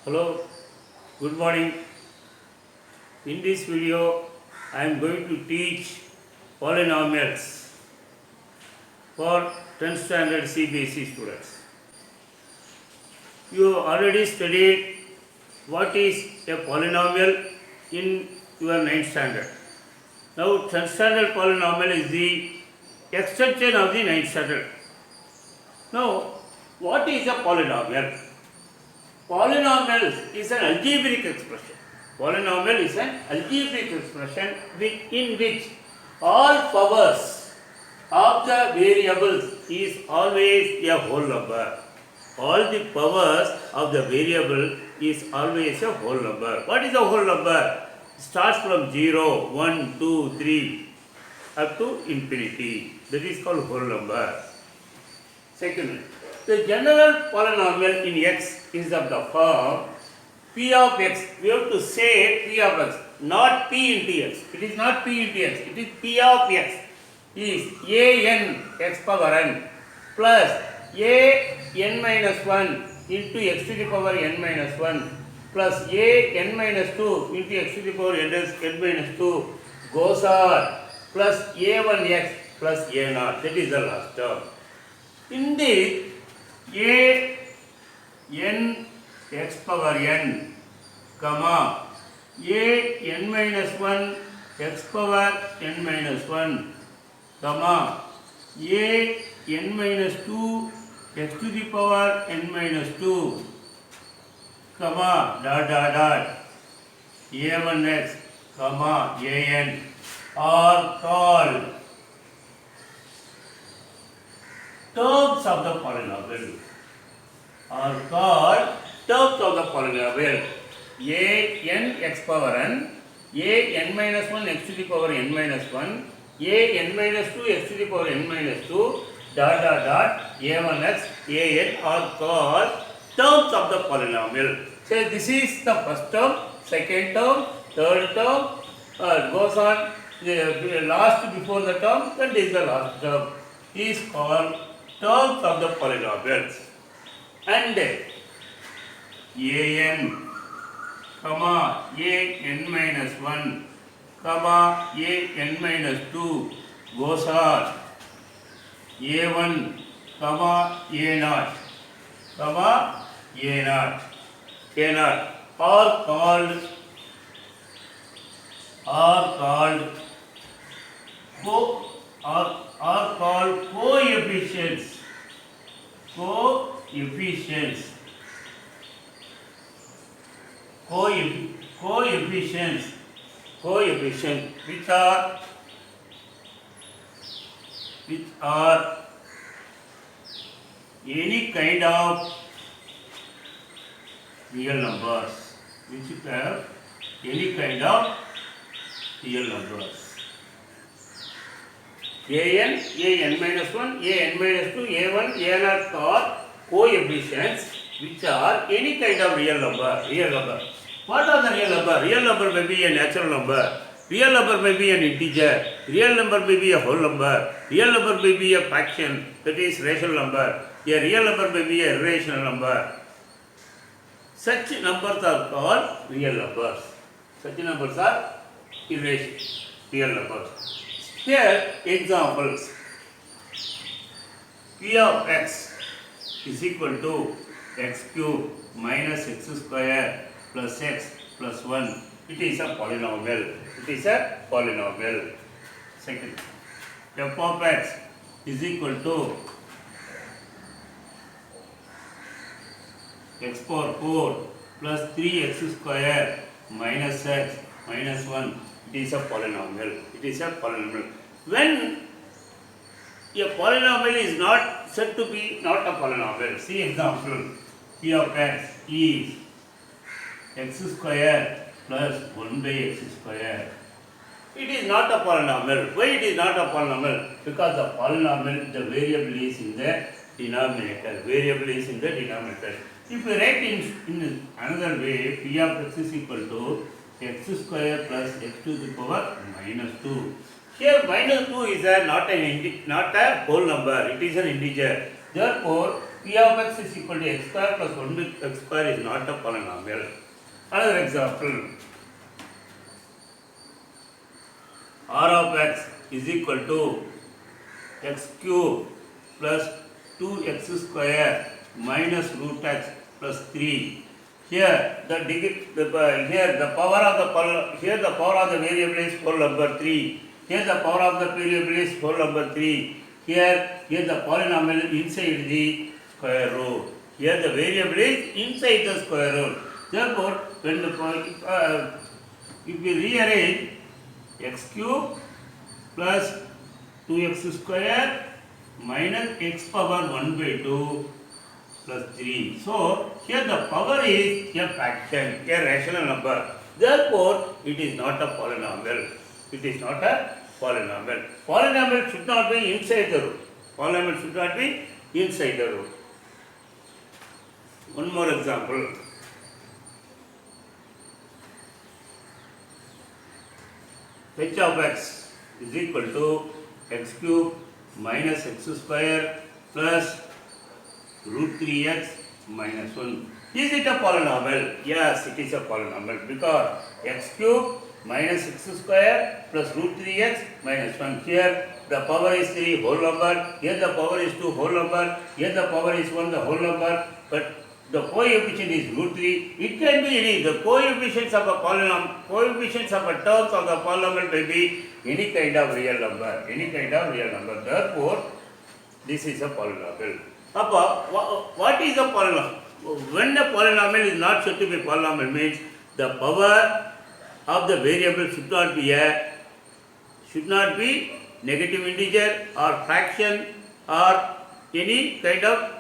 Hello, good morning. In this video, I am going to teach polynomials for 10th standard CBSE students. You already studied what is a polynomial in your 9th standard. Now, 10th standard polynomial is the extension of the 9th standard. Now, what is a polynomial? Polynomial is an algebraic expression. Polynomial is an algebraic expression in which all powers of the variables is always a whole number. All the powers of the variable is always a whole number. What is a whole number? Starts from 0, 1, 2, 3 up to infinity. That is called whole number. Second, the general polynomial in x is of the form p of x. We have to say p of x, not p into x. It is not p into x. It is p of x is a n x power n plus a n minus 1 into x to the power n minus 1 plus a n minus 2 into x to the power n minus 2 goes on plus a1x plus a0. That is the last term. In this a n x power n, comma a n minus 1 x power n minus 1, comma a n minus 2 x to the power n minus 2, comma dot dot dot a1x, comma an are called terms of the polynomial. Are called terms of the polynomial. A n x power n, a n minus 1 x to the power n minus 1, a n minus 2 x to the power n minus 2, dot dot dot a1x, an are called terms of the polynomial. So this is the first term, second term, third term, goes on the last before the term, and this is the last term. Is called terms of the polynomials. And an, comma an minus 1, comma an minus 2 goes on a1, comma a0, comma a0, a0 are called coefficients. Coefficients which are any kind of real numbers, which have any kind of real numbers. an minus 1, an minus 2, a1, a0 are coefficients which are any kind of real number. What are the real number? Real number may be a natural number. Real number may be an integer. Real number may be a whole number. Real number may be a fraction, that is rational number. A real number may be a irrational number. Such numbers are called real numbers. Such numbers are real numbers. Here examples. P of x is equal to x cube minus x square plus x plus 1. It is a polynomial. Second, f of x is equal to x power 4 plus 3x square minus x minus 1. It is a polynomial. When a polynomial is not said to be not a polynomial, see example. P of x is x square plus 1 by x square. It is not a polynomial. Why it is not a polynomial? Because the polynomial, the variable is in the denominator. If we write in another way, P of x is equal to x square plus x to the power minus 2. Here minus 2 is not a whole number, it is an integer. Therefore, P of x is equal to x square plus 1x square is not a polynomial. Another example, r of x is equal to x cube plus 2x square minus root x plus 3. Here the power of the variable is whole number 3. Here the power of the variable is whole number 3. Here the polynomial inside the square root. Here the variable is inside the square root. Therefore, when if we rearrange x cube plus 2x square minus x power 1 by 2 plus 3. So, here the power is a fraction, a rational number. Therefore, it is not a polynomial. It is not a polynomial. Polynomial should not be inside the root. Polynomial should not be inside the root. One more example. H of x is equal to x cube minus x square plus root 3x minus 1. Is it a polynomial? Yes, it is a polynomial because x cube minus x square plus root 3x minus 1. Here the power is 3 whole number, here the power is 2 whole number, here the power is 1 the whole number, but the coefficient is root 3. It can be any, the coefficients of a polynomial, coefficients of a terms of the polynomial may be any kind of real number, Therefore, this is a polynomial. What is a polynomial? When a polynomial is not said to be polynomial means the power of the variable should not be negative integer or fraction or any kind of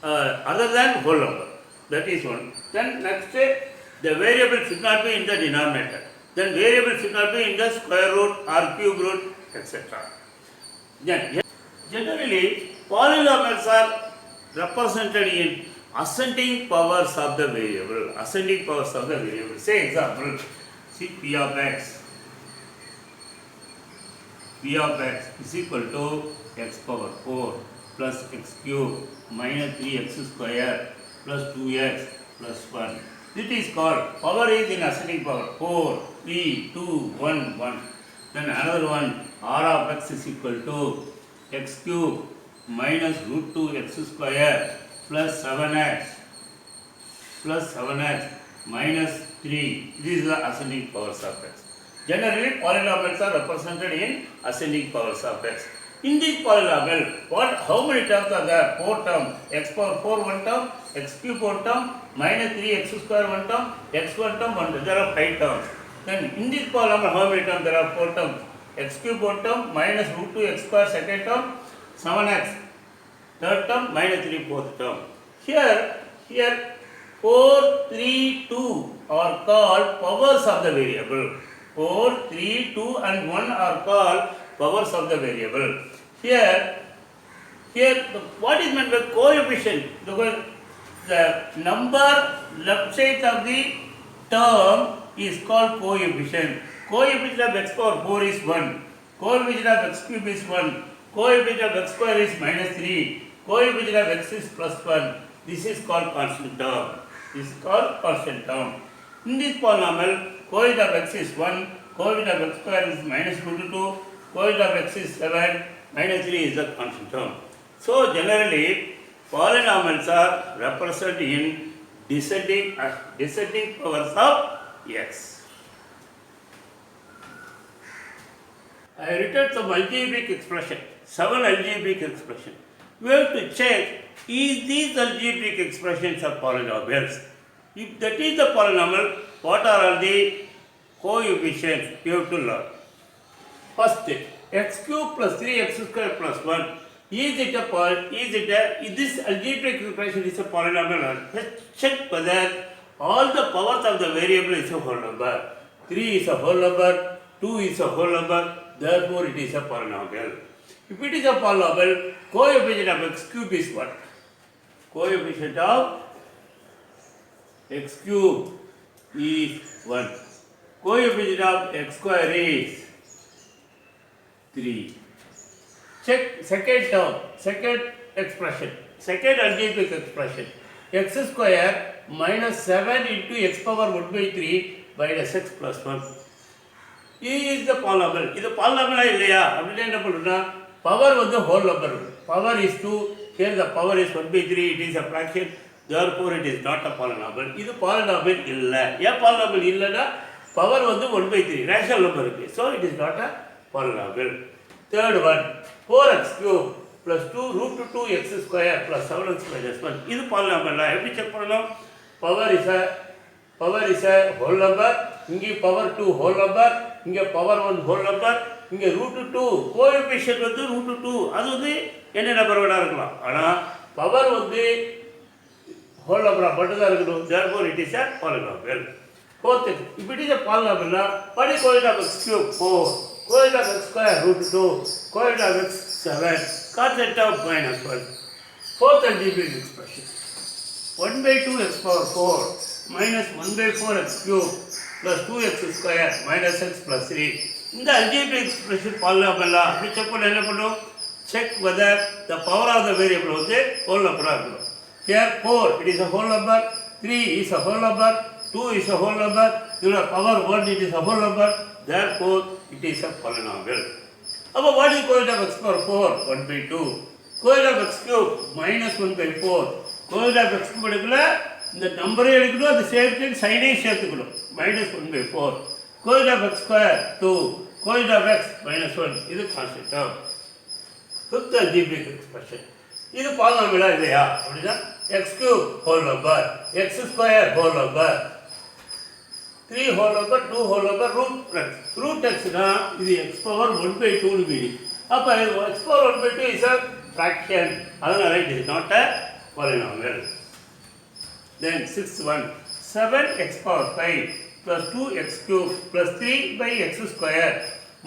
other than whole number. That is one. Then next, the variable should not be in the denominator. Then variable should not be in the square root or cube root, etc. Then generally, polynomials are represented in ascending powers of the variable. Say example, see P of x. P of x is equal to x power 4 plus x cube minus 3x square plus 2x plus 1. It is called power is in ascending power 4, 3, 2, 1, 1. Then another one, r of x is equal to x cube minus root 2x square plus 7x minus 3. This is the ascending powers of x. Generally, polynomials are represented in ascending powers of x. In this polynomial, how many terms are there? 4 terms. X power 4 one term, x cube 1 term, minus 3x square 1 term, x 1 term 1 term. There are 5 terms. Then in this polynomial, how many terms? There are 4 terms. X cube 1 term, minus root 2x square second term, 7x third term, minus 3 fourth term. Here 4, 3, 2 are called powers of the variable. 4, 3, 2 and 1 are called powers of the variable. Here what is meant by coefficient? The number left side of the term is called coefficient. Coefficient of x power 4 is 1. Coefficient of x cube is 1. Coefficient of x square is minus 3. Coefficient of x is plus 1. This is called constant term. In this polynomial, coefficient of x is 1. Coefficient of x square is minus root 2. Coefficient of x is 7. Minus 3 is the constant term. So generally, polynomials are represented in descending powers of x. I have written some algebraic expression, 7 algebraic expressions. We have to check, is these algebraic expressions are polynomials? If that is the polynomial, what are all the coefficients you have to learn? First, x cube plus 3x square plus 1. Is this algebraic expression is a polynomial? Let's check whether all the powers of the variable is a whole number. 3 is a whole number, 2 is a whole number, therefore it is a polynomial. If it is a polynomial, coefficient of x cube is what? Coefficient of x cube is 1. Coefficient of x square is 3. Check second term, second expression. second algebraic expression. X square minus 7 into x power 1 by 3 minus x plus 1. Is the polynomial. இது polynomial இல்லையா அப்படின்னா என்ன பண்ணுறோம்னா power வந்து whole number. Power is 2, here the power is 1 by 3, it is a fraction, therefore it is not a polynomial. இது polynomial இல்லை. ஏன் polynomial இல்லைன்னா பவர் வந்து 1 by 3 ரேஷனல் நம்பர் இருக்கு. So it is not a polynomial. Third one, 4x cube plus 2 root 2x square plus 7x minus 1. இது polynomial. எப்படி check பண்ணணும்? Power is a whole number, இங்கே பவர் 2 whole number, இங்கே power 1 whole number, இங்கே root 2 coefficient வந்து root 2 அது வந்து என்ன நம்பர் வேணா இருக்கலாம். ஆனால் பவர் வந்து whole number மட்டும் தான் இருக்கணும். therefore it is a polynomial. Fourth, if it is a polynomial, what is coefficient of x cube? 4. Coefficient of x square root 2. Coefficient of x 7. Constant of minus 1. Fourth algebraic expression. 1 by 2 x power 4 minus 1 by 4 x cube plus 2x square minus x plus 3. இந்த algebraic expression polynomial அப்படி check பண்ண என்ன பண்ணும்? Check whether the power of the variable வந்து whole number இருக்கணும். Here 4 it is a whole number, 3 is a whole number, 2 is a whole number, your power 1 it is a whole number, therefore it is a polynomial. Now what is coefficient of x power 4? 1 by 2. Coefficient of x cube minus 1 by 4. Coefficient of x cube எடுக்கல இந்த நம்பரே எடுக்கணும், அந்த same time சைடே சேர்த்துக்கணும். minus 1 by 4. Coefficient of x square 2. Coefficient of x minus 1. இது constant term. fifth algebraic expression. இது polynomial இல்லையா அப்படின்னா x cube whole number, x square whole number, 3 whole number, 2 whole number, root x னா இது x power 1 by 2 னு meaning. அப்ப x power 1 by 2 is a fraction. அதனால it is not a polynomial. Then sixth one, 7x power 5 plus 2x cube plus 3 by x square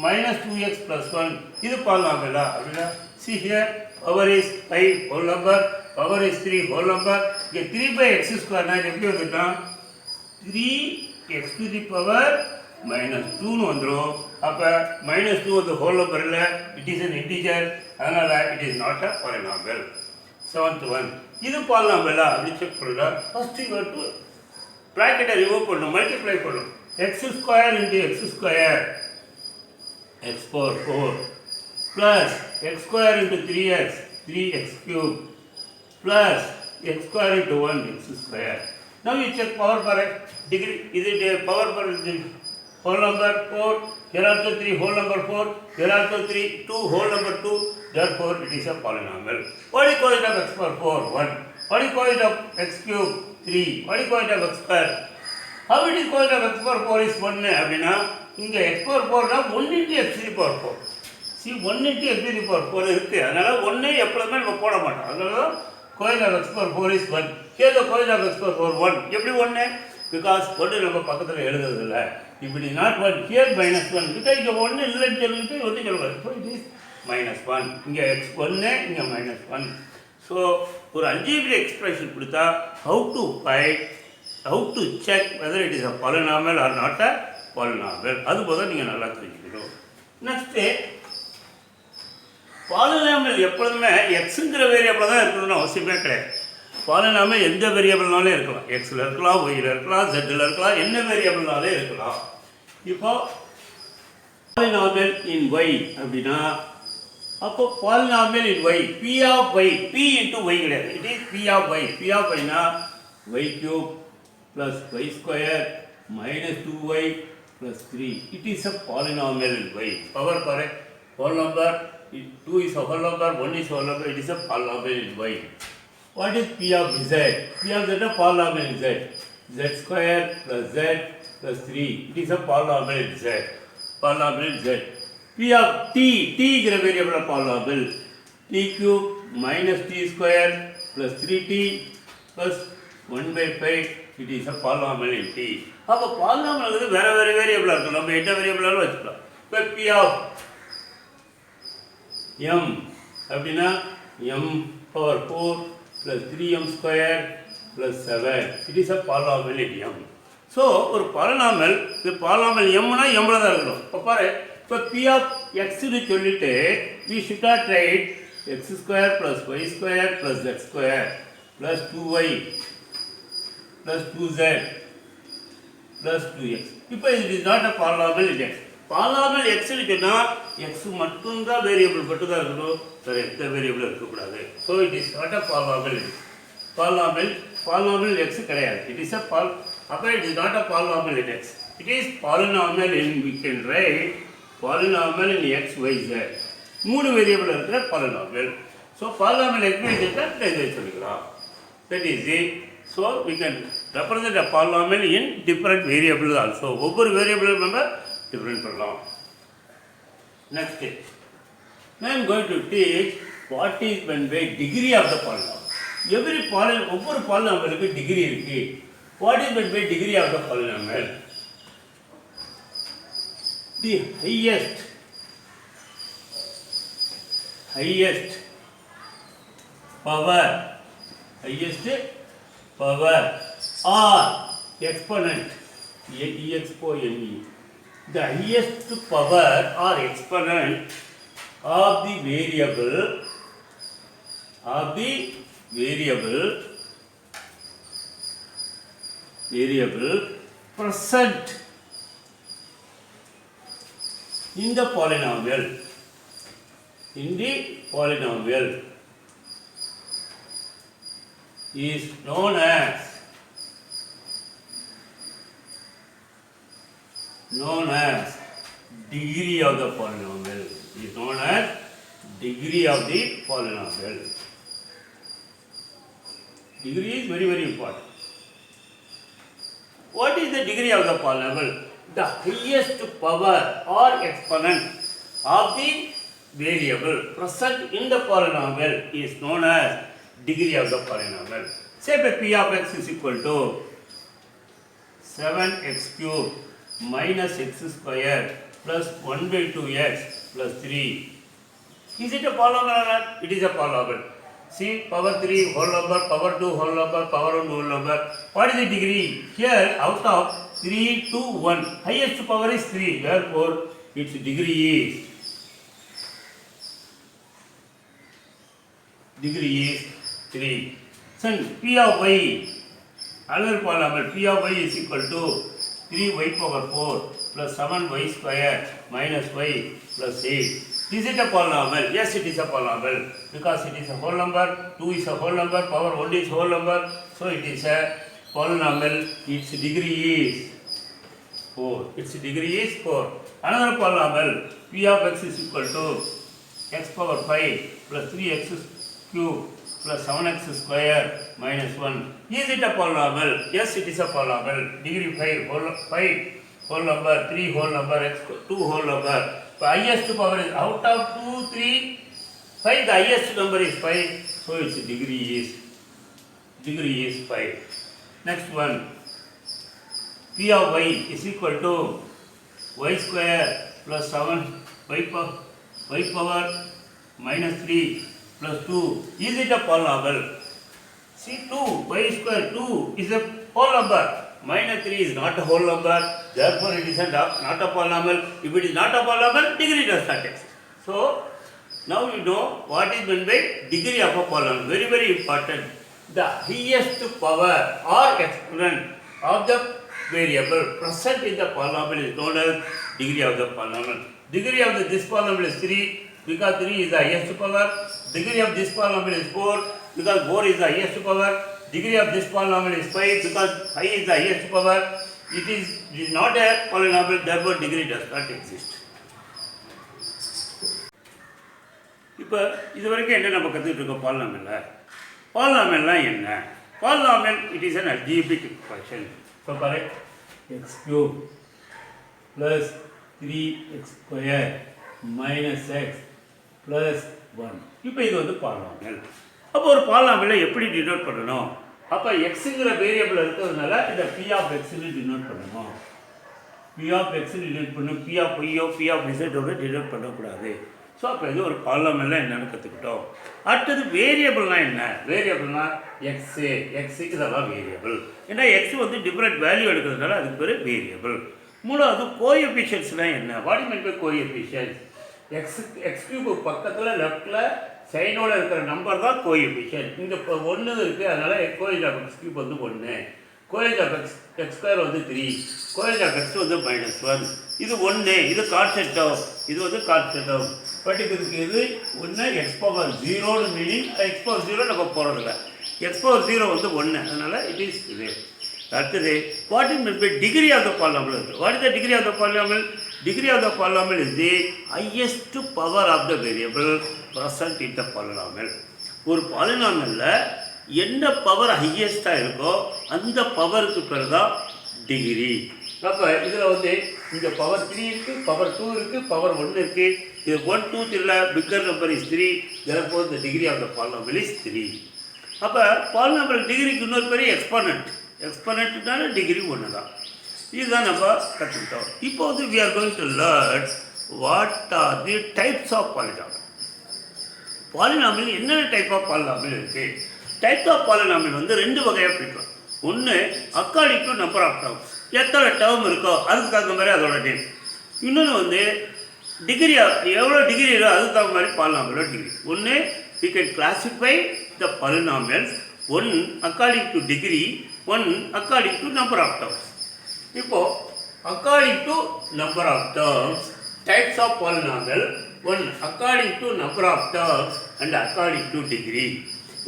minus 2x plus 1. இது polynomial அப்படின்னா see here power is 5 whole number, power is 3 whole number. இங்க 3 by x square னா எப்படி வந்துட்டா 3x to the power minus 2 னு வந்துரும். அப்ப minus 2 வந்து whole number இல்ல, it is an integer. அதனால it is not a polynomial. Seventh one, இது polynomial அப்படி செக் பண்ணா first you have to bracket remove பண்ணனும், multiply பண்ணனும். x square into x square x power 4 plus x square into 3x 3x cube plus x square into 1 x square. Now you check power per degree. Is it a power per whole number 4? Here also 3 whole number 4. Here also 3 2 whole number 2. Therefore it is a polynomial. What is coefficient of x power 4? 1. What is coefficient of x cube? 3. What is coefficient of x square? How it is coefficient of x power 4 is 1 அப்படினா இங்க x power 4 னா 1 into x to the power 4. See 1 into x to the power 4 இருக்கு. அதனால 1 எப்பவுமே நம்ம போட மாட்டோம். அதனால coefficient of x power 4 is 1. Here the coefficient of x power 4 1. எப்படி 1? Because 1 நம்ம பக்கத்துல எழுதுறது இல்ல. If it is not 1, here minus 1. Because இங்க 1 இல்லன்னு சொல்லிட்டு வந்து சொல்றாங்க. So it is minus 1. இங்க x 1 இங்க minus 1. So ஒரு algebraic expression கொடுத்தா how to find, how to check whether it is a polynomial or not a polynomial. அது போல நீங்க நல்லா தெரிஞ்சுக்கணும். Next polynomial எப்பொழுதுமே xங்கிற வேரியபிள் தான் இருக்கணும்னு அவசியமே கிடையாது. polynomial எந்த வேரியபிள்னாலே இருக்கலாம். xல இருக்கலாம், yல இருக்கலாம், zல இருக்கலாம், என்ன வேரியபிள்னாலே இருக்கலாம். இப்போ polynomial in y அப்படினா அப்போ polynomial in y, p of y, p into y கிடையாது. it is p of y. p of y னா y cube plus y square minus 2y plus 3. it is a polynomial in y. power per whole number, 2 is a whole number, 1 is a whole number, it is a polynomial in y. What is p of z? P of z is a polynomial in z. Z square plus z plus 3. It is a polynomial in z. Polynomial in z. P of t, t is a variable of polynomial. T cube minus t square plus 3t plus 1 by 5. It is a polynomial in t. அப்போ polynomial வந்து வேற வேரியபிளா இருக்கும். நம்ம என்ன வேரியபிளாலும் வச்சுக்கலாம். இப்போ p of m அப்படின்னா m power 4 plus 3m square plus 7. It is a polynomial in m. So ஒரு polynomial, இது polynomial m னா m ல தான் இருக்கணும். இப்போ பாரு, இப்போ p of x னு சொல்லிட்டு we should not write x square plus y square plus z square plus 2y plus 2z plus 2x. இப்போ it is not a polynomial in x. Polynomial x னு சொன்னா x மட்டும்தான் variable மட்டும் தான் இருக்கணும், வேற எந்த வேரியபிளும் இருக்கக்கூடாது. So it is not a polynomial. Polynomial x கிடையாது. It is a அப்போ it is not a polynomial in x. It is polynomial in, we can write polynomial in x, y, z. மூணு variable இருக்கிற polynomial. So polynomial x, y, z தான் இதை சொல்லிக்கலாம். That is it. So we can represent a polynomial in different variables also. ஒவ்வொரு variable நம்ம different பண்ணலாம். Next, now I am going to teach what is meant by degree of the polynomial. ஒவ்வொரு polynomialக்கு degree இருக்கு. What is meant by degree of the polynomial? The highest power or exponent, exponent, the highest power or exponent of the variable present in the polynomial is known as degree of the polynomial. Is known as degree of the polynomial. Degree is very, very important. What is the degree of the polynomial? The highest power or exponent of the variable present in the polynomial is known as degree of the polynomial. Say that p of x is equal to 7x cube minus x square plus 1 by 2x plus 3. Is it a polynomial or not? It is a polynomial. See, power 3 whole number, power 2 whole number, power 1 whole number. What is the degree? Here, out of 3 to 1, highest power is 3. Therefore, its degree is 3. So, p of y, another polynomial, p of y is equal to 3y power 4 plus 7y square minus y plus 8. Is it a polynomial? Yes, it is a polynomial because it is a whole number, 2 is a whole number, power 1 is whole number, so it is a polynomial. Its degree is 4. Another polynomial, p of x is equal to x power 5 plus 3x cube plus 7x square minus 1. Is it a polynomial? Yes, it is a polynomial. Degree 5 whole number, 3 whole number, x 2 whole number. The highest power is out of 2, 3, 5. The highest number is 5. So its degree is 5. Next one, p of y is equal to y square plus 7 y power minus 3 plus 2. Is it a polynomial? See, 2 y square 2 is a whole number. Minus 3 is not a whole number. Therefore, it is not a polynomial. If it is not a polynomial, degree does not exist. So, now you know what is meant by degree of a polynomial. Very, very important. The highest power or exponent of the variable present in the polynomial is known as degree of the polynomial. Degree of this polynomial is 3 because 3 is the highest power. Degree of this polynomial is 4 because 4 is the highest power. Degree of this polynomial is 5 because 5 is the highest power. It is not a polynomial, therefore degree does not exist. இப்போ இது வரைக்கும் என்ன நம்ம கற்றுக்கிட்டு இருக்கோம் பாலினாமியல்னா என்ன? Polynomial it is an algebraic expression. இப்போ பாரு x cube plus 3x square minus x plus 1. இப்போ இது வந்து பாலினாமியல். அப்போ ஒரு பாலினாமியலை எப்படி டினோட் பண்ணணும்? அப்போ எக்ஸுங்கிற வேரியபிள் இருக்கிறதுனால இந்த p of xன்னு டினோட் பண்ணணும். p of xன்னு டினோட் பண்ணணும். p of y p of z denote பண்ணக்கூடாது. ஸோ அப்போ இது ஒரு பாலினாமியல்னா என்னென்னு கற்றுக்கிட்டோம். அடுத்தது வேரியபிள்னா என்ன? வேரியபிள்னா எக்ஸு இதெல்லாம் வேரியபிள். ஏன்னா எக்ஸ் வந்து டிஃப்ரெண்ட் வேல்யூ எடுக்கிறதுனால அதுக்கு பேர் வேரியபிள். மூணாவது கோஎஃபிஷியன்ட்ஸ்னால் என்ன? What you mean by coefficients? X cube பக்கத்தில் லெஃப்டில் சைனோட இருக்கிற நம்பர் தான் கோஎஃபிஷியன்ட். இங்கே இப்போ 1 இருக்குது, அதனால் கோஎஃபிஷியன்ட் ஆஃப் எக்ஸ் கியூப் வந்து 1, கோஎஃபிஷியன்ட் ஆஃப் எக்ஸ் ஸ்கொயர் வந்து 3, கோஎஃபிஷியன்ட் ஆஃப் எக்ஸ் வந்து -1. இது 1, இது கான்ஸ்டன்ட் டேர்ம், இது வந்து கான்ஸ்டன்ட் டேர்ம். பட் இதுக்கு இது ஒன்று எக்ஸ் பவர் 0னு மீனிங், எக்ஸ் பவர் 0 நம்ம போகிறதில்ல, எக்ஸ் பவர் 0 வந்து 1, அதனால் இட் இஸ் இது. அடுத்தது what is by degree of the polynomial இருக்குது. What is the degree of the polynomial? Degree of the polynomial is the highest power of the variable present in the polynomial. ஒரு பாலினாமியல்ல என்ன power ஹையஸ்ட்டாக இருக்கோ அந்த பவருக்கு பேர் தான் degree. அப்போ இதில் வந்து இங்கே பவர் 3 இருக்குது, பவர் 2 இருக்குது, பவர் 1 இருக்குது. இது 1 2 3 bigger number is 3, therefore the degree of the polynomial is 3. அப்போ பாலினாமியல் டிகிரிக்கு இன்னொரு பெரிய எக்ஸ்போனன்ட், எக்ஸ்போனன்ட்னால டிகிரி 1 தான். இதுதான் நம்ம கற்றுக்கிட்டோம். இப்போ வந்து we are going to learn what are the types of polynomial. Polynomial என்னென்ன டைப் ஆஃப் பாலினாமியல் இருக்குது? டைப் ஆஃப் பாலினாமியல் வந்து 2 வகையாக பிரிக்கலாம். ஒன்று according to number of terms, எத்தனை டேர்ம் இருக்கோ அதுக்கு தகுந்த மாதிரி அதோட நேம். இன்னொன்று வந்து டிகிரி, எவ்வளோ டிகிரி இருக்கோ அதுக்கு தகுந்த மாதிரி பாலினாமியலோட டிகிரி. ஒன்று we can classify the polynomials, one according to degree, one according to number of terms. இப்போ according to number of terms, types of polynomial, one according to number of terms and according to degree.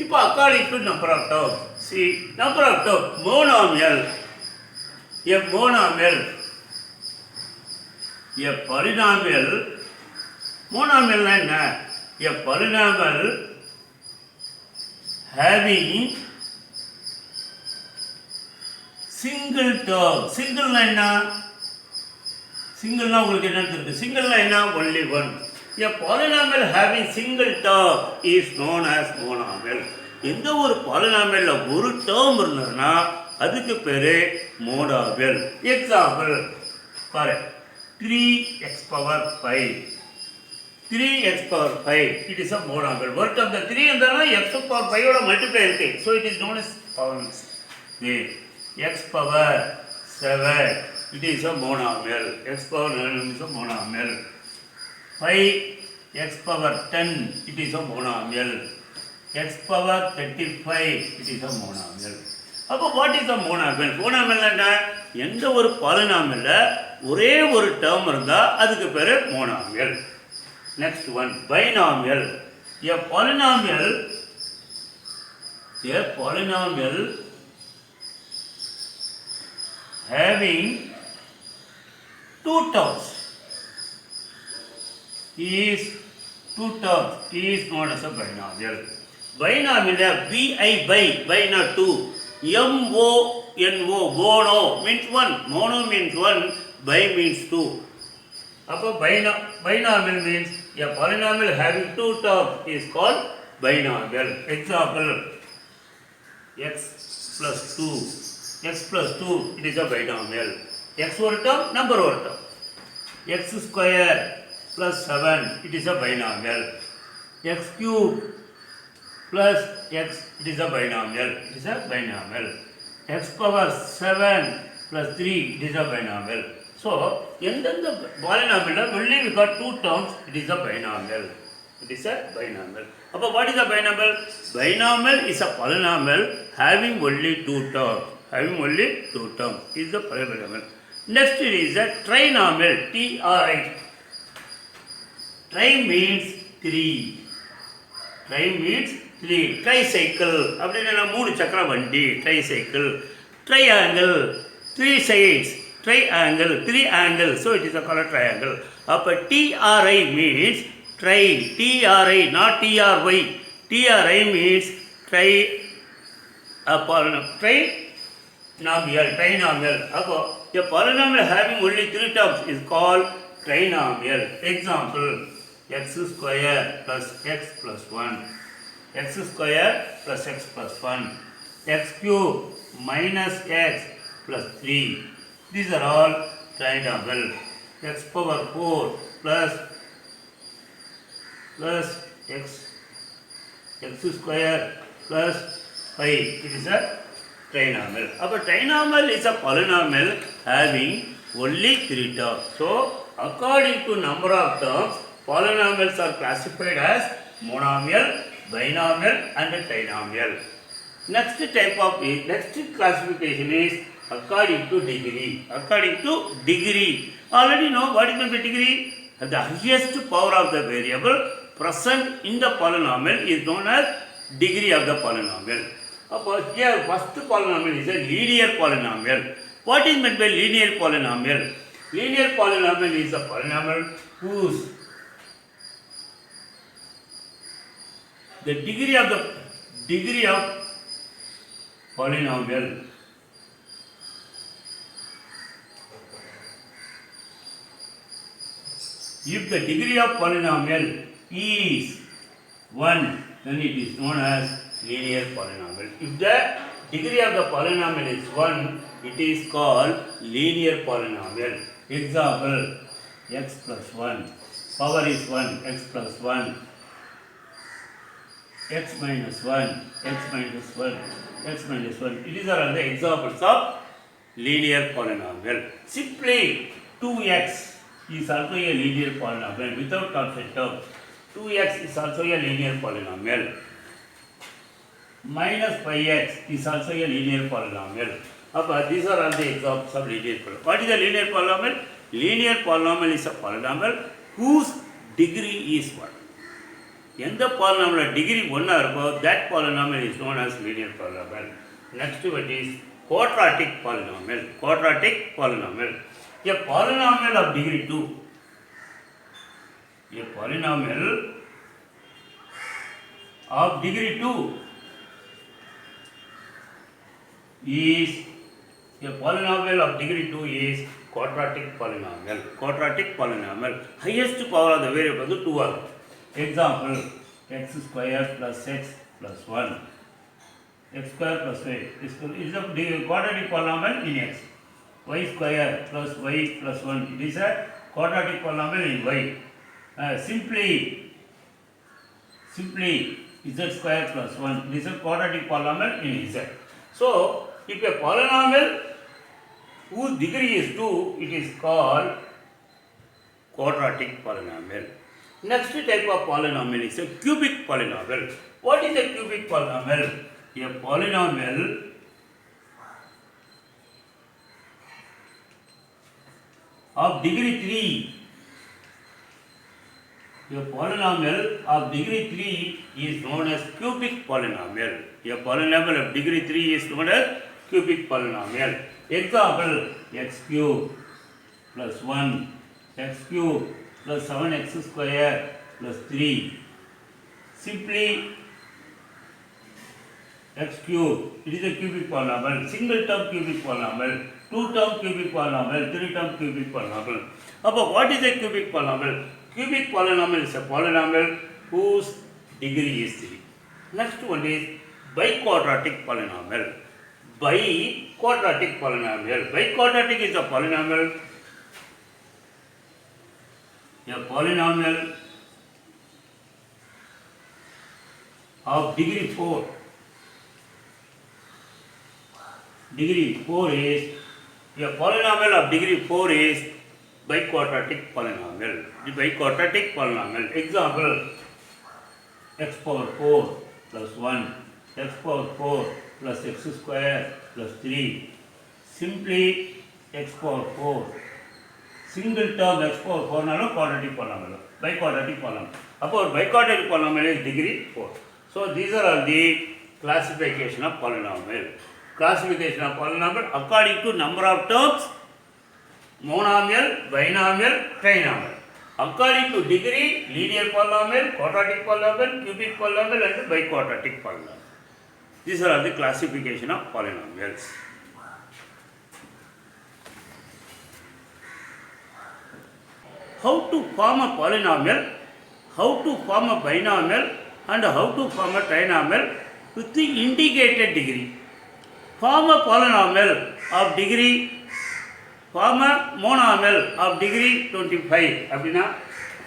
இப்போ according to number of terms, see number of terms, monomial, a monomial, a polynomial, monomial என்ன? A polynomial having single term. Single என்ன? Single உங்களுக்கு என்ன தெரியுது? Single என்ன? Only one. A polynomial having single term is known as monomial. எந்த ஒரு பாலினாமியல்ல ஒரு term இருந்ததுன்னா அதுக்கு பேரு மோனாமியல். எக்ஸாம்பிள் பாரு, 3x power 5, 3x power 5, it is a monomial. ஒரு term the 3 இருந்தானா x power 5 ஓட மல்டிப்ளை இருக்கு, so it is known as polynomial. X power 7, it is a monomial. X power 9 is a monomial. 5x power 10, it is a monomial. X power 35, it is a monomial. அப்போ what is a monomial? monomial என்ன? எந்த ஒரு பாலினாமியல்ல ஒரே ஒரு term இருந்தா அதுக்கு பேரு monomial. Next one, binomial. A polynomial having two terms is known as a binomial. Binomial, by not two, mono, mono means one, mono means one, bi means two. அப்போ binomial means a polynomial having two terms is called binomial. Example, x plus 2, it is a binomial. X ஒரு term, number ஒரு term. X square plus 7, it is a binomial. X cube plus x, it is a binomial. X power 7 plus 3, it is a binomial. So, எந்தெந்த பாலினாமியல்ல only we got two terms, it is a binomial. அப்போ what is a binomial? Binomial is a polynomial having only two terms. Is the polynomial. Next is a trinomial. Tri. Tri means three. Tricycle. அப்படின்னா 3 சக்கர வண்டி. Tricycle. Triangle. 3 sides. Triangle. 3 angles. So it is a called triangle. அப்போ TRI means tri. TRI, not TRY. TRI means trinomial. அப்போ a polynomial having only 3 terms is called trinomial. Example, x square plus x plus 1, x square plus x plus 1, x cube minus x plus 3. These are all trinomial. X power 4 plus x square plus 5. It is a trinomial. But trinomial is a polynomial having only 3 terms. So, according to number of terms, polynomials are classified as monomial, binomial and trinomial. Next type of next classification is according to degree. According to degree. Already know what is meant by degree? The highest power of the variable present in the polynomial is known as degree of the polynomial. Here first polynomial is a linear polynomial. What is meant by linear polynomial? Linear polynomial is a polynomial whose the degree of polynomial if the degree of polynomial is 1, then it is known as linear polynomial. If the degree of the polynomial is 1, it is called linear polynomial. Example, x plus 1, power is 1, x plus 1, x minus 1, x minus 1, x minus 1. These are all the examples of linear polynomial. Simply 2x is also a linear polynomial without constant term. 2x is also a linear polynomial. Minus 5x is also a linear polynomial. These are all the examples of linear polynomial. What is a linear polynomial? Linear polynomial is a polynomial whose degree is 1. எந்த polynomial degree 1 இருக்கோ that polynomial is known as linear polynomial. Next one is quadratic polynomial. Quadratic polynomial. A polynomial of degree 2. A polynomial of degree 2 is a polynomial of degree 2 is quadratic polynomial. Quadratic polynomial. Highest power of the variable is 2 ஆகும். Example, x square plus x plus 1. X square plus y is a quadratic polynomial in x. Y square plus y plus 1. It is a quadratic polynomial in y. Simply z square plus 1. It is a quadratic polynomial in z. So, if a polynomial whose degree is 2, it is called quadratic polynomial. Next type of polynomial is a cubic polynomial. What is a cubic polynomial? A polynomial of degree 3. A polynomial of degree 3 is known as cubic polynomial. A polynomial of degree 3 is known as cubic polynomial. Example, x cube plus 1, x cube plus 7x square plus 3. Simply x cube, it is a cubic polynomial, single term cubic polynomial, 2 term cubic polynomial, 3 term cubic polynomial. About what is a cubic polynomial? Cubic polynomial is a polynomial whose degree is 3. Next one is biquadratic polynomial. Biquadratic polynomial. Biquadratic is a polynomial of degree 4. Degree 4 is a polynomial of degree 4 is biquadratic polynomial. The biquadratic polynomial. Example, x power 4 plus 1, x power 4 plus x square plus 3. Simply x power 4. Single term x power 4 nalo quadratic polynomial. Biquadratic polynomial. About biquadratic polynomial is degree 4. So these are all the classification of polynomial. Classification of polynomial according to number of terms, monomial, binomial, trinomial. According to degree, linear polynomial, quadratic polynomial, cubic polynomial and biquadratic polynomial. These are all the classification of polynomials. How to form a polynomial, how to form a binomial and how to form a trinomial with the indicated degree. Form a polynomial of degree, form a monomial of degree 25. அப்படினா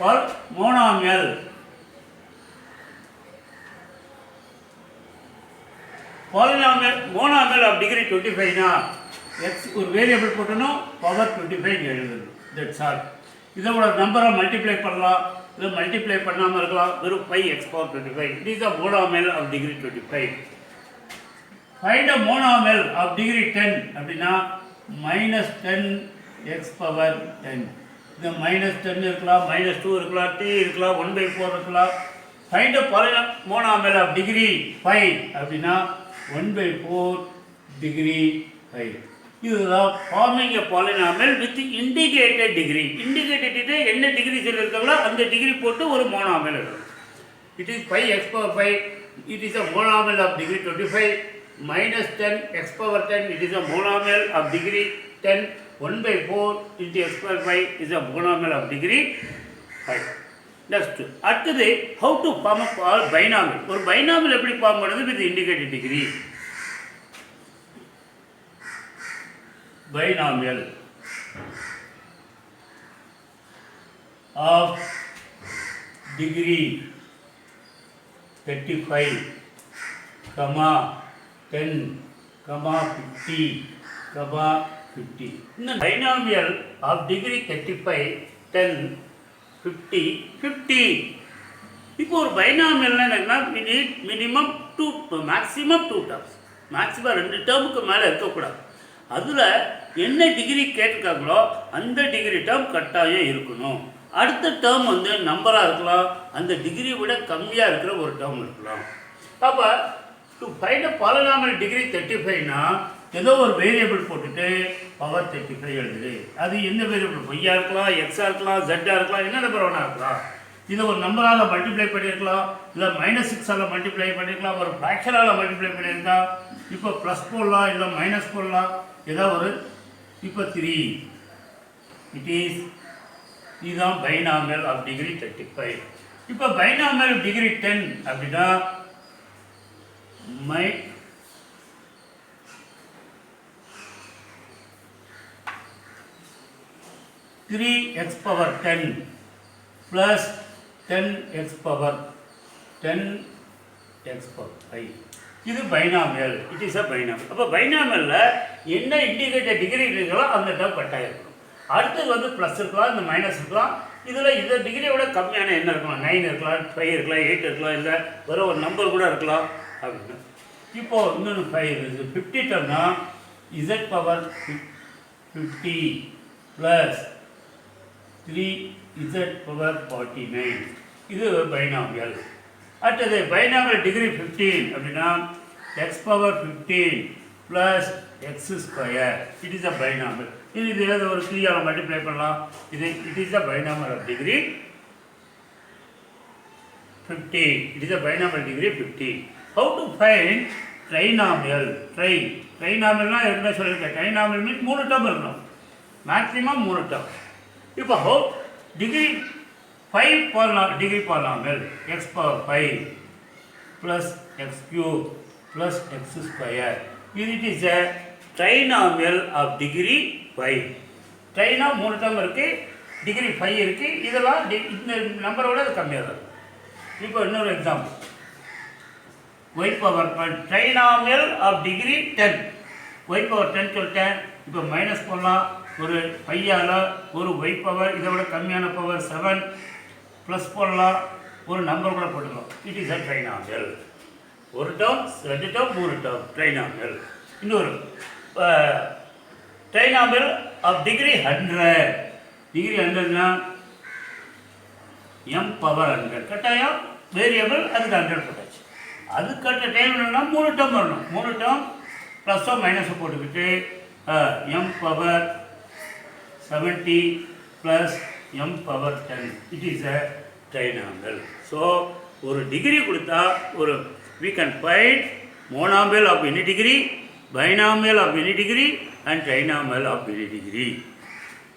for monomial of degree 25 na x ஒரு variable போட்டணும் power 25 எழுதணும். That's all. இதோட நம்பரை multiply பண்ணலாம். இல்லை multiply பண்ணாமல் இருக்கலாம், வெறும் 5x power 25. It is a monomial of degree 25. Find a monomial of degree 10 அப்படின்னா -10x power 10. இந்த -10 இருக்கலாம், -2 இருக்கலாம், t இருக்கலாம், 1/4 இருக்கலாம். Find a monomial of degree 5 அப்படின்னா 1/4 degree 5. இதுதான் forming a polynomial with indicated degree. Indicated என்ன டிகிரி சொல்லியிருக்காங்களோ அந்த டிகிரி போட்டு ஒரு மோனாமியல் இருக்கும். It is 5x power 5. It is a monomial of degree 25. -10x power 10. It is a monomial of degree 10. 1/4 into x power 5 is a monomial of degree 5. Next அடுத்தது how to form a binomial. ஒரு binomial எப்படி form பண்ணுறது with indicated degree. binomial of degree 35, 10, 50, 50. இந்த binomial of degree 35, 10, 50, 50. இப்போ ஒரு பைனாமியல்னா என்னன்னா minimum 2 maximum 2 terms. Maximum 2 டேர்முக்கு மேலே இருக்கக்கூடாது. அதில் என்ன டிகிரி கேட்டிருக்காங்களோ அந்த டிகிரி டேர்ம் கட்டாயம் இருக்கணும். அடுத்த டேர்ம் வந்து நம்பராக இருக்கலாம், அந்த டிகிரியை விட கம்மியாக இருக்கிற ஒரு டேர்ம் இருக்கலாம். அப்போ to find a polynomial degree 35னா ஏதோ ஒரு வேரியபிள் போட்டுட்டு பவர் 35 எழுதுது. அது எந்த வேரியபிள், ஒய்யாக இருக்கலாம், எக்ஸாக இருக்கலாம், ஜெட்டாக இருக்கலாம், என்ன நம்பர் வேணா இருக்கலாம். இதை ஒரு நம்பரால் மல்டிப்ளை பண்ணியிருக்கலாம், இல்லை -6ஆல் மல்டிப்ளை பண்ணியிருக்கலாம், ஒரு ஃப்ராக்ஷனால் மல்டிப்ளை பண்ணியிருக்கலாம். இப்போ ப்ளஸ் போடலாம், இல்லை மைனஸ் போடலாம், ஏதோ ஒரு. இப்போ 3 இட் இஸ் இதுதான் பைனாமியல் ஆஃப் டிகிரி 35. இப்போ பைனாமியல் ஆஃப் டிகிரி 10 அப்படின்னா 3x power 10 plus 10x power 10x power 5. இது binomial. It is a binomial. அப்போ பைனாமியலில் என்ன இண்டிகேட்டட் டிகிரி இருக்குங்களோ அந்த டேர்ம் கட்டாயம் இருக்கும். அடுத்தது வந்து ப்ளஸ் இருக்கலாம், இந்த மைனஸ் இருக்கலாம். இதில் இந்த டிகிரியோட கம்மியான என்ன இருக்கலாம், 9 இருக்கலாம், 5 இருக்கலாம், 8 இருக்கலாம், இல்லை வேறு ஒரு நம்பர் கூட இருக்கலாம் அப்படின்னு. இப்போது இன்னொன்று 5 இருக்குது. 50 டேர்ம்னா z power 50 plus 3z power 49. இது பைனாமியல். அடுத்தது பைனாமியல் டிகிரி 15 அப்படின்னா x power 15 plus x square. It is a binomial. இது ஏதோ ஒரு 3ஆல் மல்டிப்ளை பண்ணலாம். இது it is a binomial of degree 15. It is a binomial degree 15. How to find trinomial. ட்ரைனாமியல்னால் என்ன சொல்லியிருக்கேன், ட்ரைனாமியல் மீன்ஸ் 3 டேர்ம் இருக்கணும், மேக்ஸிமம் 3 டேர்ம். இப்போ how degree 5 degree polynomial x power 5 plus x cube plus x square. It is a trinomial of degree 5. ட்ரைனா 3 term இருக்குது, degree 5 இருக்குது. இதெல்லாம் இந்த நம்பரோட அது கம்மியாக தான். இப்போ இன்னொரு example, y power trinomial of degree 10. y power 10 சொல்லிட்டேன். இப்போ மைனஸ் பண்ணலாம், ஒரு 5ஆல் ஒரு y பவர் இதை விட கம்மியான பவர் 7 ப்ளஸ் போடலாம், ஒரு நம்பர் கூட போட்டுக்கலாம். It is a trinomial. ஒரு டேர்ம், 2 டேர்ம், 3 டேர்ம் ட்ரைனாமியல். இன்னொரு ட்ரைனாமியல் ஆஃப் டிகிரி 100. டிகிரி 100னா m பவர் 100 கட்டாயம் வேரியபிள், அதுக்கு 100 போட்டாச்சு. அது கட்ட டைம் என்னன்னா 3 டேர்ம் வரணும். 3 டேர்ம் ப்ளஸ்ஸோ மைனஸோ போட்டுக்கிட்டு m power 70 plus m power 10. It is a trinomial. So ஒரு டிகிரி கொடுத்தா ஒரு we can find monomial of any degree, binomial of any degree and trinomial of any degree.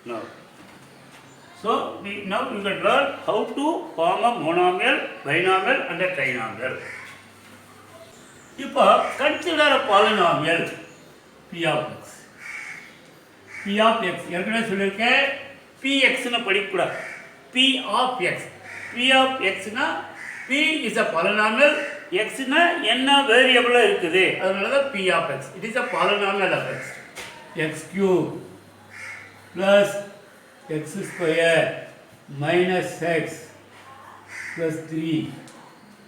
Now, so now you can learn how to form a monomial, binomial and a trinomial. இப்போ consider a polynomial p of x. p of x ஏற்கனவே சொல்லியிருக்கேன், pxன்னு படிக்கக்கூடாது, p of x. p of xனா p is a polynomial, xனா என்ன வேரியபிளாக இருக்குது, அதனால தான் p of x. It is a polynomial of x. x cube plus x square minus x plus 3.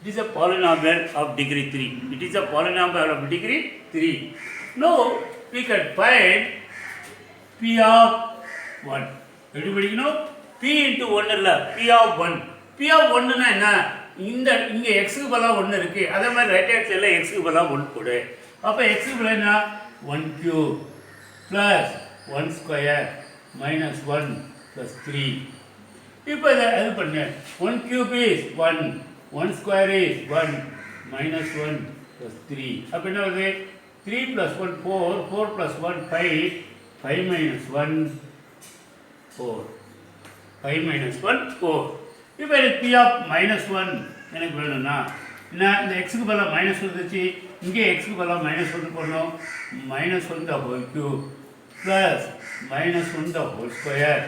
It is a polynomial of degree 3. It is a polynomial of degree 3. Now we can find p of 1. Everybody know p into 1 இல்ல p of 1. p of 1 னா என்ன? இங்க x க்கு பதிலா 1 இருக்கு. அதே மாதிரி right hand சைடுல x க்கு பதிலா 1 போடு. அப்ப x க்கு பதிலா என்ன? 1 cube plus 1 square minus 1 plus 3. இப்போ இதை இது பண்ணு. 1 cube is 1, 1 square is 1, minus 1 plus 3. அப்போ என்ன வருது? 3 plus 1 4, 4 plus 1 5, 5 minus 1 4. 5 minus 1 4. இப்போ எனக்கு p of minus 1 எனக்கு வேணும்னா நான் இந்த x க்கு பதிலா minus 1 இருந்துச்சு, இங்கே x க்கு பதிலா minus 1 போடணும். minus 1 the whole cube plus minus 1 the whole square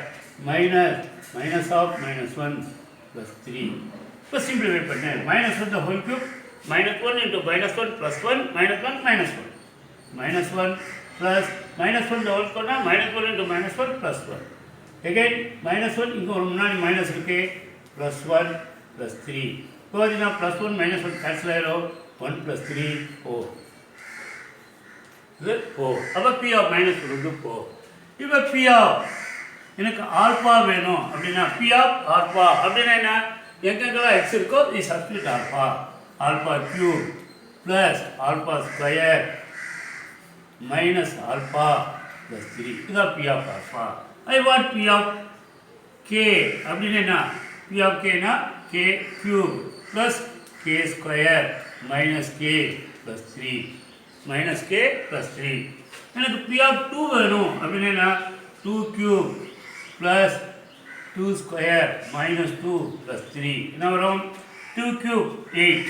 minus of minus 1 plus 3. இப்போ simplify பண்ணு. minus 1 the whole cube minus 1 into minus 1 plus 1 minus 1 minus 1 minus 1 plus minus 1 the whole square minus 1 into minus 1 plus 1 again minus 1 இங்கே ஒரு முன்னாடி minus இருக்கு plus 1 plus 3. இப்போ பார்த்தீங்கன்னா plus 1 minus 1 cancel ஆயிடும். 1 plus 3 4. இது 4. அப்போ p of minus 1 4. இப்போ p of எனக்கு ஆல்பா வேணும் அப்படின்னா p of ஆல்பா அப்படின்னா என்ன? எங்கெங்கெல்லாம் x இருக்கோ நீ substitute alpha cube plus alpha square minus alpha plus 3. இதுதான் p of alpha. I want p of k அப்படின்னு என்ன? p of k னா k cube plus k square minus k plus 3 minus k plus 3. எனக்கு p of 2 வேணும் அப்படின்னு என்ன? 2 cube plus 2 square minus 2 plus 3. என்ன வரும்? 2 cube 8.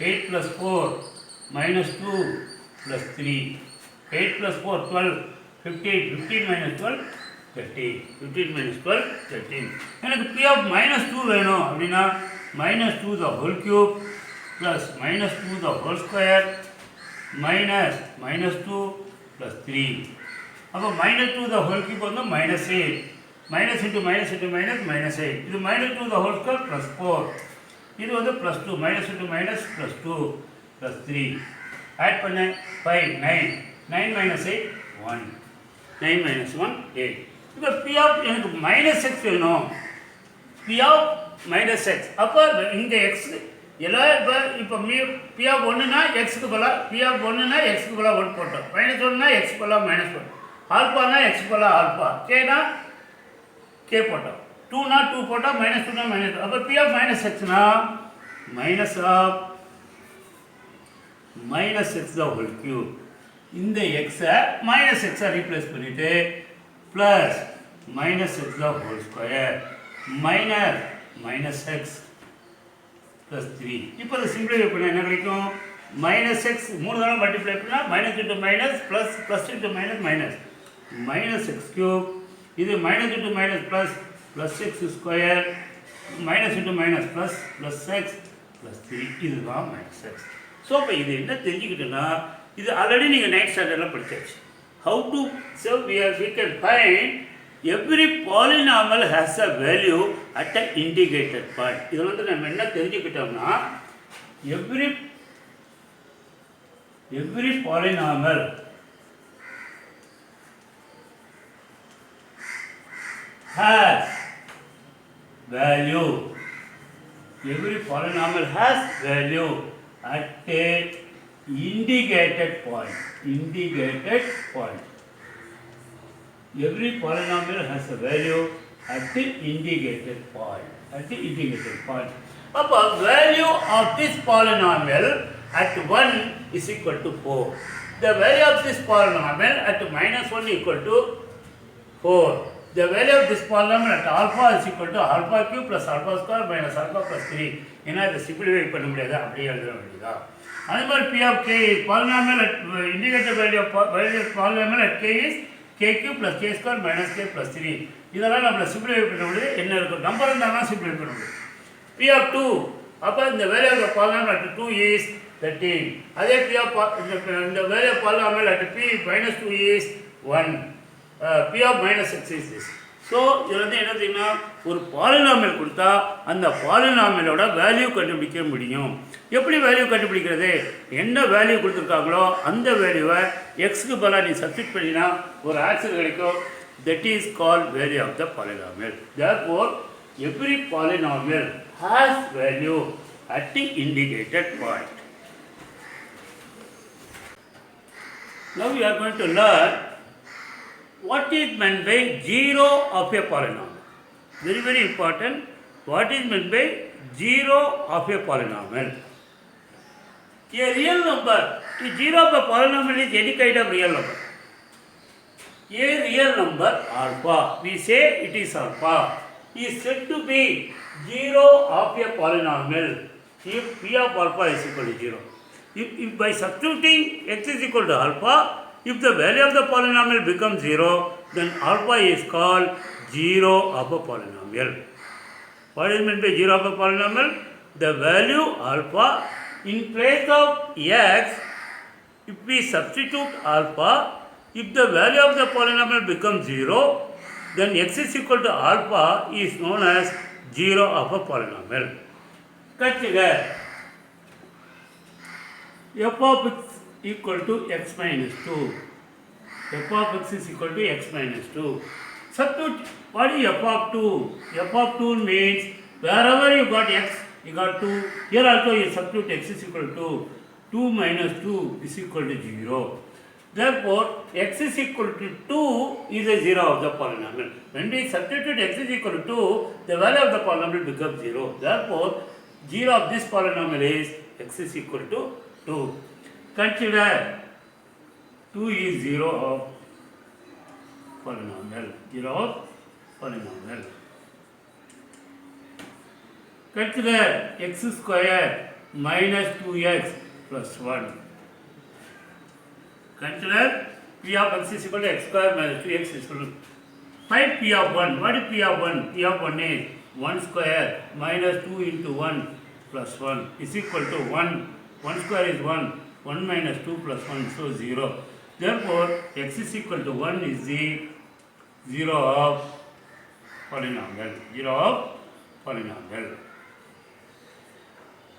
8 plus 4 minus 2 plus 3. 8 plus 4 12. 15. 15 minus 12 13. 15 minus 12 13. எனக்கு p of minus 2 வேணும் அப்படின்னா minus 2 the whole cube plus minus 2 the whole square minus 2 plus 3. அப்போ minus 2 the whole cube வந்து minus 8. minus into minus into minus minus 8. இது minus 2 the whole square plus 4. இது வந்து plus 2. minus into minus plus 2 plus 3. Add பண்ண 5 9. 9 minus 8 1. 9 minus 1 8. இப்போ p of எனக்கு minus x வேணும். p of minus x. அப்போ இந்த x எல்லாம் இப்போ p of 1னா x க்கு பதிலா p of 1னா x க்கு பதிலா 1 போட்டோம். minus 1னா x க்கு பதிலா minus 1. ஆல்பானா x போல ஆல்பா, கேனா கே போட்டோம். 2னா 2 போட்டோம், minus 2னா minus 2. அப்போ p of minus x னா minus of minus x the whole cube. இந்த x-ஐ minus x-ஐ ரீப்ளேஸ் பண்ணிட்டு plus minus x the whole square minus x plus 3. இப்போ இதை சிம்பிளிஃபை பண்ண என்ன கிடைக்கும்? minus x 3 தடவை மல்டிப்ளை பண்ணால் minus into minus plus into minus minus x cube. இது minus into minus plus x square minus into minus plus x plus 3. இதுதான் minus x. So இப்போ இது என்ன தெரிஞ்சுக்கிட்டோன்னா இது ஆல்ரெடி நீங்கள் 9th ஸ்டாண்டர்டில் படிச்சாச்சு. how to so we can find every polynomial has a value at an integrated point. இதில் வந்து நம்ம என்ன தெரிஞ்சுக்கிட்டோம்னா every polynomial has value. Every polynomial has value at a integrated point. Every polynomial has a value at the integrated point. Appa value of this polynomial at 1 is equal to 4. The value of this polynomial at minus 1 equal to 4. The value of this polynomial at alpha is equal to alpha cube plus alpha square minus alpha plus 3. ஏன்னா இதை simplify பண்ண முடியாது, அப்படியே எழுத வேண்டியதா. அதே மாதிரி p of k polynomial at integrated value of polynomial at k is k cube plus k square minus k plus 3. இதெல்லாம் நம்மள சிம்பிளிஃபை பண்ண முடியாது. என்ன இருக்கும்? நம்பர் இருந்தாலும் சிம்பிளிஃபை பண்ண முடியும். p of 2 அப்போ இந்த value of the polynomial at 2 is 13. அதே p of இந்த value of polynomial at p minus 2 is 1. P of minus x is this. So இதில் வந்து என்ன செய்யணும்னா ஒரு பாலினாமியல் கொடுத்தா அந்த பாலினாமியலோட வேல்யூ கண்டுபிடிக்க முடியும். எப்படி வேல்யூ கண்டுபிடிக்கிறது? என்ன வேல்யூ கொடுத்துருக்காங்களோ அந்த வேல்யூவை எக்ஸுக்கு பதிலாக நீ சப்ஸ்டிட் பண்ணினா ஒரு ஆன்சர் கிடைக்கும். That is called value of the polynomial. Therefore every polynomial has value at the indicated point. Now we are going to learn what is meant by zero of a polynomial. Very very important. What is meant by zero of a polynomial? A real number. The zero of a polynomial is any kind of real number. A real number alpha. We say it is alpha. Is said to be zero of a polynomial if p of alpha is equal to 0. If by substituting x is equal to alpha, if the value of the polynomial becomes 0, then alpha is called zero of a polynomial. What is meant by zero of a polynomial? The value alpha in place of x, if we substitute alpha, if the value of the polynomial becomes 0, then x is equal to alpha is known as zero of a polynomial. Consider f of x equal to x minus 2. F of x is equal to x minus 2. Substitute what is f of 2? F of 2 means wherever you got x, you got 2. Here also you substitute x is equal to 2 minus 2 is equal to 0. Therefore, x is equal to 2 is a zero of the polynomial. When we substitute x is equal to 2, the value of the polynomial becomes 0. Therefore, zero of this polynomial is x is equal to 2. Consider 2 is zero of polynomial. Zero of polynomial. Consider x square minus 2x plus 1. Consider p of x is equal to x square minus 2x is equal to 5 p of 1. What is p of 1? P of 1 is 1 square minus 2 into 1 plus 1 is equal to 1. 1 square is 1. 1 minus 2 plus 1, so 0. Therefore, x is equal to 1 is the zero of polynomial. Zero of polynomial.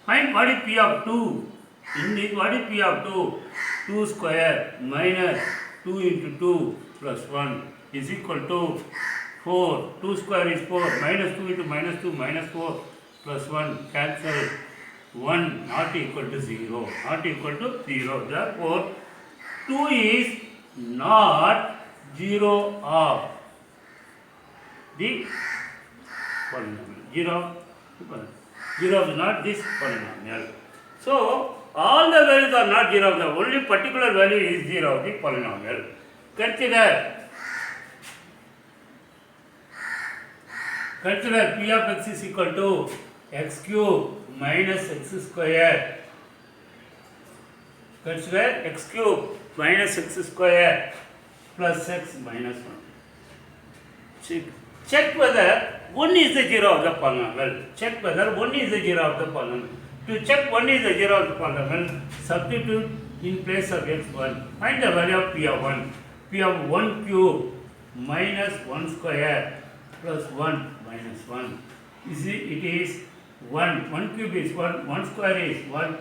Find what is p of 2. In this, what is p of 2? 2 square minus 2 into 2 plus 1 is equal to 4. 2 square is 4. Minus 2 into minus 2 minus 4 plus 1 cancel. 1 not equal to 0. Not equal to 0. Therefore, 2 is not 0 of the polynomial. 0 is not this polynomial. So, all the values are not 0 of the only particular value is 0 of the polynomial. Consider p of x is equal to x cube minus x square. Consider x cube minus x square plus x minus 1. Check whether 1 is the 0 of the polynomial. Check whether 1 is the 0 of the polynomial. To check 1 is the 0 of the polynomial, substitute in place of x1. Find the value of p of 1. P of 1 cube minus 1 square plus 1 minus 1. You see, it is 1. 1 cube is 1. 1 square is 1.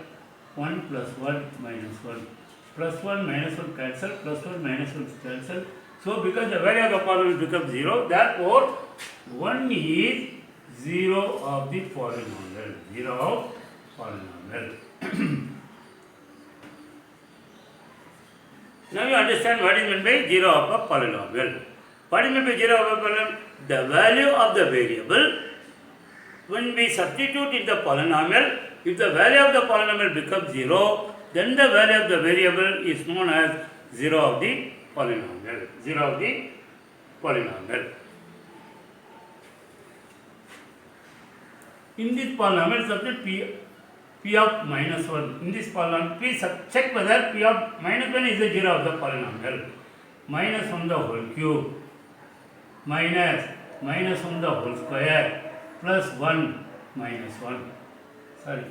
1 plus 1 minus 1. Plus 1 minus 1 cancel. Plus 1 minus 1 cancel. So, because the value of the polynomial becomes 0, therefore, 1 is 0 of the polynomial. 0 of polynomial. Now you understand what is meant by 0 of a polynomial. What is meant by 0 of a polynomial? The value of the variable when we substitute in the polynomial, if the value of the polynomial becomes 0, then the value of the variable is known as 0 of the polynomial. 0 of the polynomial. In this polynomial, substitute p of minus 1. In this polynomial, please check whether p of minus 1 is the 0 of the polynomial. Minus 1 the whole cube minus 1 the whole square plus 1 minus 1. Sorry,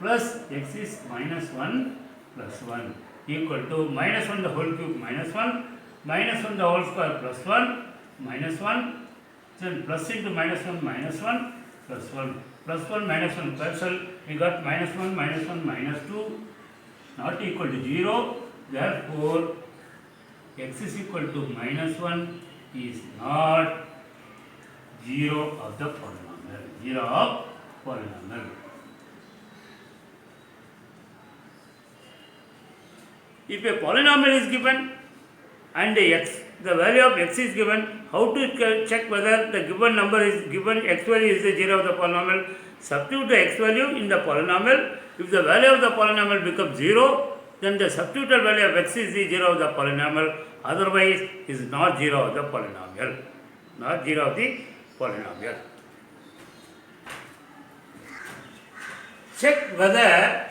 plus x is minus 1 plus 1 equal to minus 1 the whole cube minus 1 the whole square plus 1 minus 1 Then plus into minus 1 plus 1 plus 1 minus 1 cancel. We got minus 1 minus 2 not equal to 0. Therefore, x is equal to minus 1 is not 0 of the polynomial. 0 of polynomial. If a polynomial is given and the value of x is given, how to check whether the given number is given x value is the 0 of the polynomial? Substitute the x value in the polynomial. If the value of the polynomial becomes 0, then the substituted value of x is the 0 of the polynomial. Otherwise, it is not 0 of the polynomial. Not 0 of the polynomial. Check whether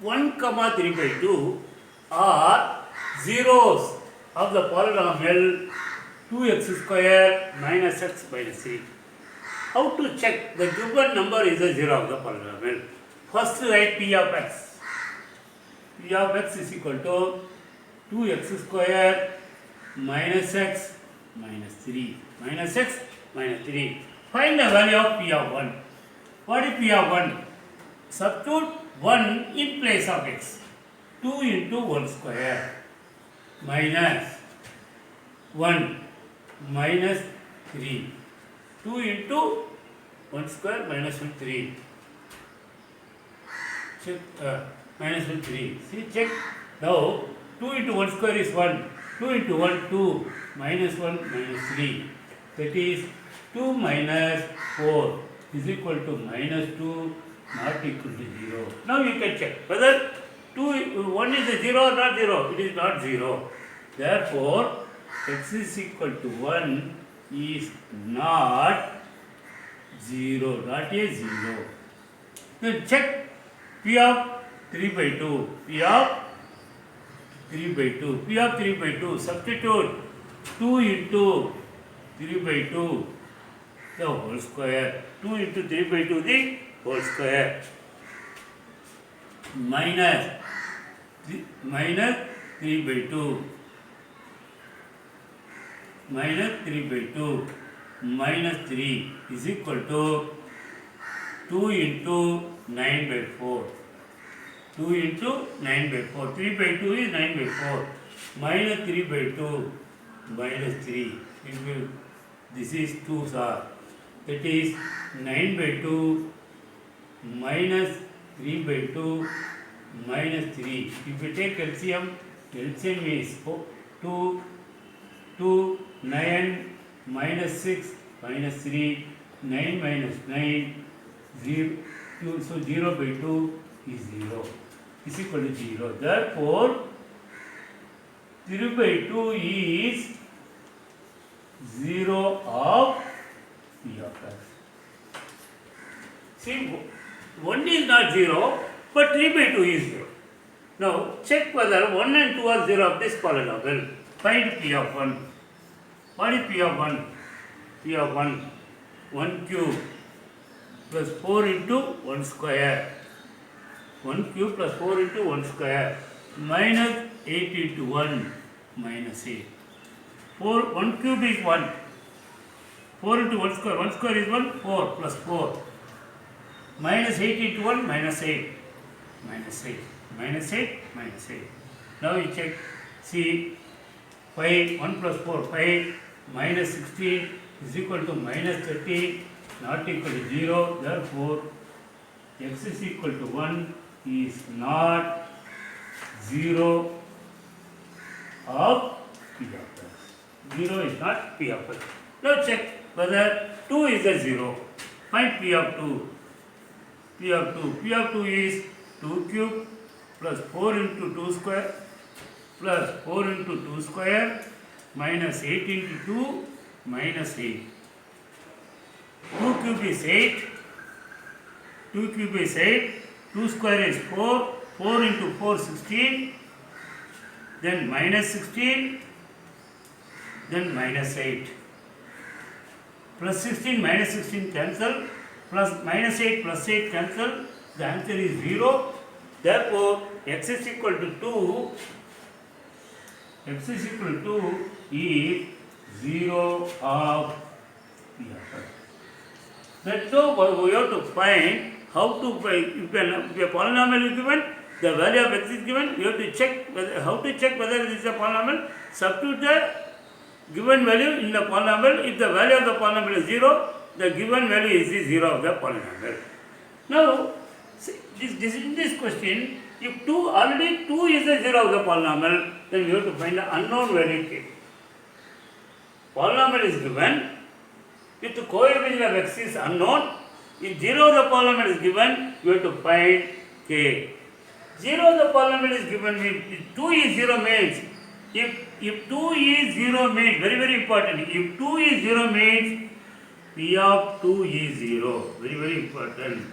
1, 3 by 2 are zeros of the polynomial 2x square minus x minus 3. How to check the given number is a 0 of the polynomial? First write p of x. P of x is equal to 2x square minus x minus 3. Minus x minus 3. Find the value of p of 1. What is p of 1? Substitute 1 in place of x. 2 into 1 square minus 1 minus 3. 2 into 1 square minus 1 3. Check minus 1 3. See, check. Now 2 into 1 square is 1. 2 into 1 2 minus 1 minus 3. That is 2 minus 4 is equal to minus 2 not equal to 0. Now you can check whether 1 is a 0 or not 0. It is not 0. Therefore, x is equal to 1 is not 0. Not a 0. Then check p of 3 by 2. P of 3 by 2. P of 3 by 2. Substitute 2 into 3 by 2 the whole square. 2 into 3 by 2 the whole square. Minus 3 by 2. Minus 3 by 2 minus 3 is equal to 2 into 9 by 4. 2 into 9 by 4. 3 by 2 is 9 by 4. Minus 3 by 2 minus 3. This is 2 sir. That is 9 by 2 minus 3 by 2 minus 3. If you take LCM, LCM is 2, 9 minus 6 minus 3, 9 minus 9, 0, 2, so 0 by 2 is 0. Is equal to 0. Therefore, 3 by 2 is 0 of P of x. See, 1 is not 0, but 3 by 2 is 0. Now, check whether 1 and 2 are 0 of this polynomial. Find P of 1. What is P of 1? P of 1, 1 cube plus 4 into 1 square. 1 cube plus 4 into 1 square minus 8 into 1 minus 8. 1 cube is 1. 4 into 1 square is 1, 4 plus 4. Minus 8 into 1 minus 8. Minus 8. Minus 8 minus 8. Now you check. See, 5, 1 plus 4, 5 minus 16 is equal to minus 30 not equal to 0. Therefore, x is equal to 1 is not 0 of P of x. 0 is not P of x. Now check whether 2 is a 0. Find P of 2. P of 2. P of 2 is 2 cube plus 4 into 2 square plus 4 into 2 square minus 8 into 2 minus 8. 2 cube is 8. 2 cube is 8. 2 square is 4. 4 into 4 16. Then minus 16. Then minus 8. Plus 16 minus 16 cancel. Plus minus 8 plus 8 cancel. The answer is 0. Therefore, x is equal to 2. X is equal to 2 is 0 of P of x. Let's go, we have to find how to find, if a polynomial is given, the value of x is given, we have to check whether, how to check whether this is a polynomial. Substitute the given value in the polynomial. If the value of the polynomial is 0, the given value is the 0 of the polynomial. Now, see, in this question, if already 2 is the 0 of the polynomial, then we have to find the unknown value k. Polynomial is given, if the coefficient of x is unknown, if 0 of the polynomial is given, you have to find k. 0 of the polynomial is given, if 2 is 0 means, if 2 is 0 means, very very important, if 2 is 0 means, P of 2 is 0, very very important.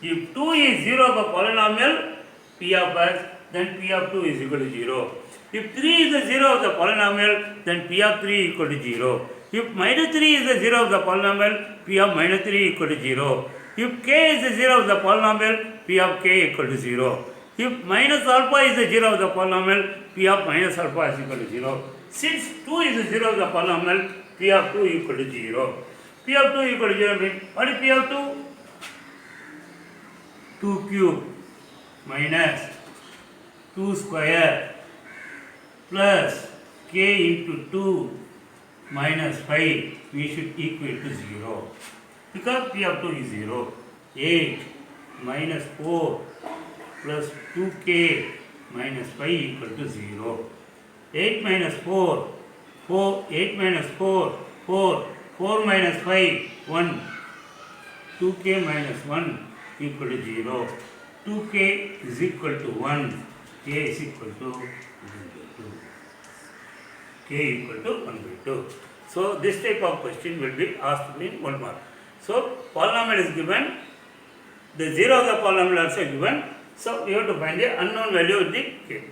If 2 is 0 of a polynomial, P of x, then P of 2 is equal to 0. If 3 is the 0 of the polynomial, then P of 3 equal to 0. If minus 3 is the 0 of the polynomial, P of minus 3 equal to 0. If k is the 0 of the polynomial, P of k equal to 0. If minus alpha is the 0 of the polynomial, P of minus alpha is equal to 0. Since 2 is the 0 of the polynomial, P of 2 equal to 0. P of 2 equal to 0 means, what is P of 2? 2 cube minus 2 square plus k into 2 minus 5, we should equal to 0. Because P of 2 is 0. 8 minus 4 plus 2k minus 5 equal to 0. 8 minus 4, 8 minus 4, 4 minus 5, 1. 2k minus 1 equal to 0. 2k is equal to 1. K is equal to 1 by 2. K equal to 1 by 2. So, this type of question will be asked in 1 mark. So, polynomial is given, the 0 of the polynomial also given. So, we have to find the unknown value in the K.